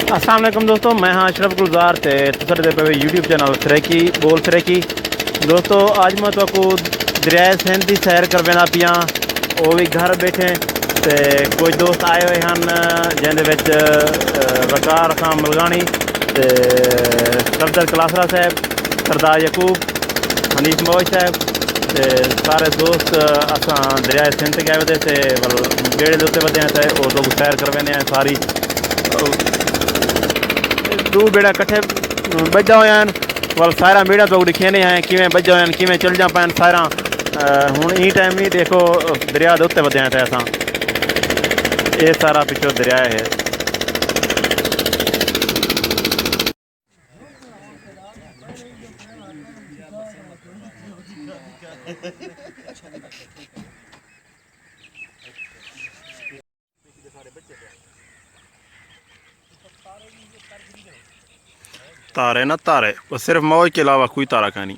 अस्सलाम वालेकुम दोस्तों, मैं हाँ अशरफ गुलजार ते तुसां दे पे यूट्यूब चैनल सराइकी बोल सराइकी। दोस्तों अज मैं तुहानू दरियाए सिंध की सैर करवाना पिया, वो भी घर बैठे। तो कुछ दोस्त आए हुए हैं जिन्हें वकार खां मलगानी, सफदर कलासरा साहब, सरदार यकूब, हनीफ मौज साहब, सारे दोस्त असां दरियाए सिंध गए वे थे। बेड़े के उत्ते वधे थे, वो लोग सैर करवाने सारी दो बेड़ा कट्ठे बजा हुए हैं। वाल सारा बेड़ा तो दिखे नहीं है किमें बजा हुए हैं, किमें चल जा पैन सारा। हुण ई टाइम ही देखो दरिया के उत्ते वधे थे असां, ये सारा पिछो दरिया है। तारे ना तारे, बस सिर्फ मौज के अलावा कोई तारा का नहीं।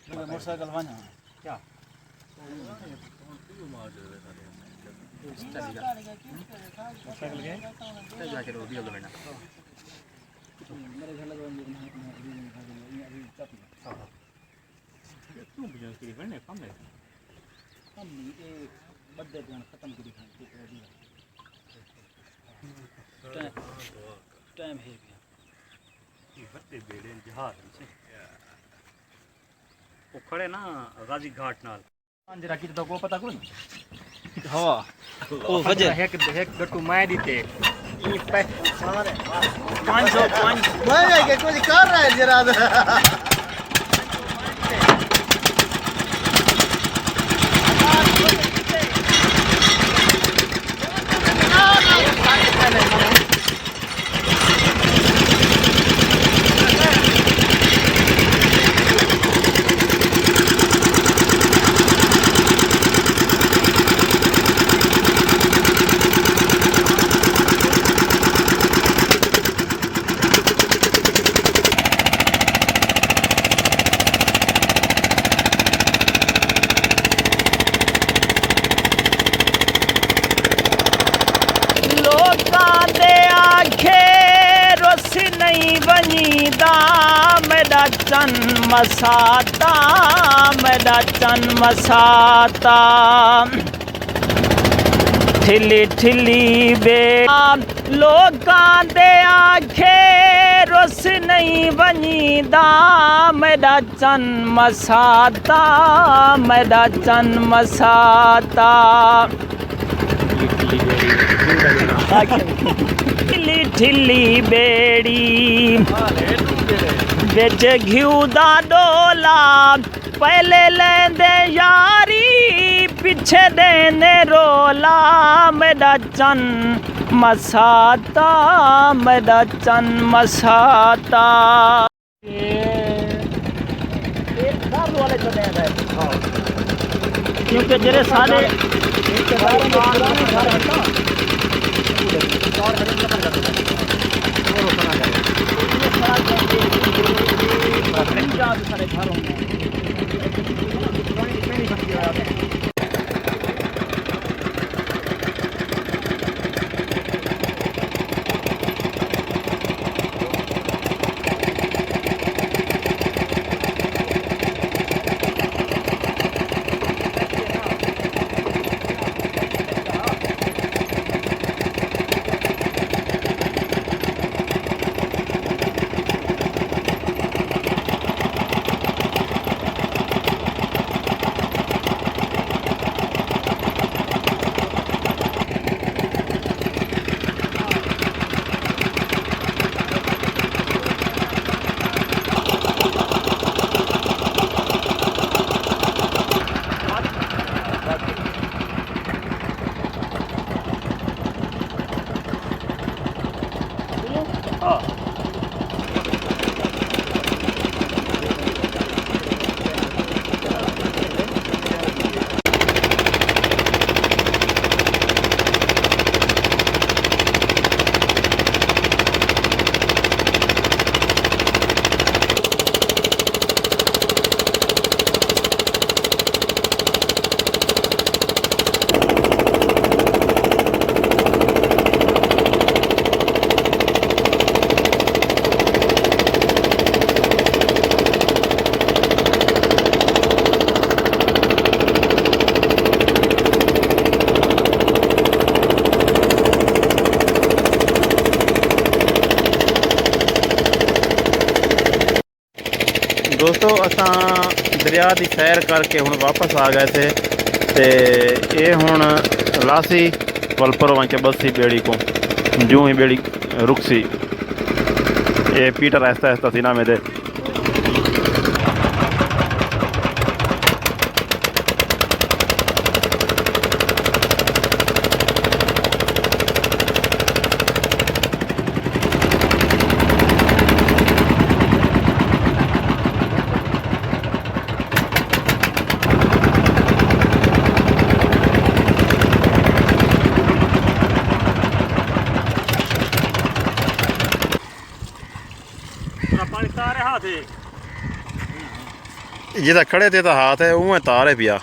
मोटरसाइकिल क्या टाइम है वो खड़े ना गाजी घाट नाल जरा की तो को पता कोई हां ओ वजह एक गट्टू मैं दीते ये 505 मैं के कुछ कर रहा है जरा चन मसाता मेरा चन मसाता ठिली ठिली बेड़ा लोकां दे आखे रुस नहीं वनीदा मेरा चन मसाता मेरा चन मसाता ठिली ठिली बेड़ी बिच घिऊ दा डोला पहले लेंदे यारी पिछे देने रोला मेरा चन मसाता मेरा चन मसाता। क्योंकि जेरे सारे सारे घरों में हाँ ਦੋਸਤੋ ਅਸਾਂ ਦਰਿਆ ਦੀ ਸੈਰ ਕਰਕੇ ਹੁਣ ਵਾਪਸ ਆ ਗਏ थे ਤੇ ਇਹ ਹੁਣ ਲਾਸੀ ਵਲਪਰੋਂ के बसी बेड़ी को जूं ही बेड़ी रुकसी ये पीटर ऐसा ऐसा सी नामे दे पानी तारे हाथ है ਜਿਹਦਾ ਖੜੇ ਤੇ ਤਾਂ ਹਾਥ ਹੈ ਉਹ ਤਾਰ ਹੈ ਪਿਆ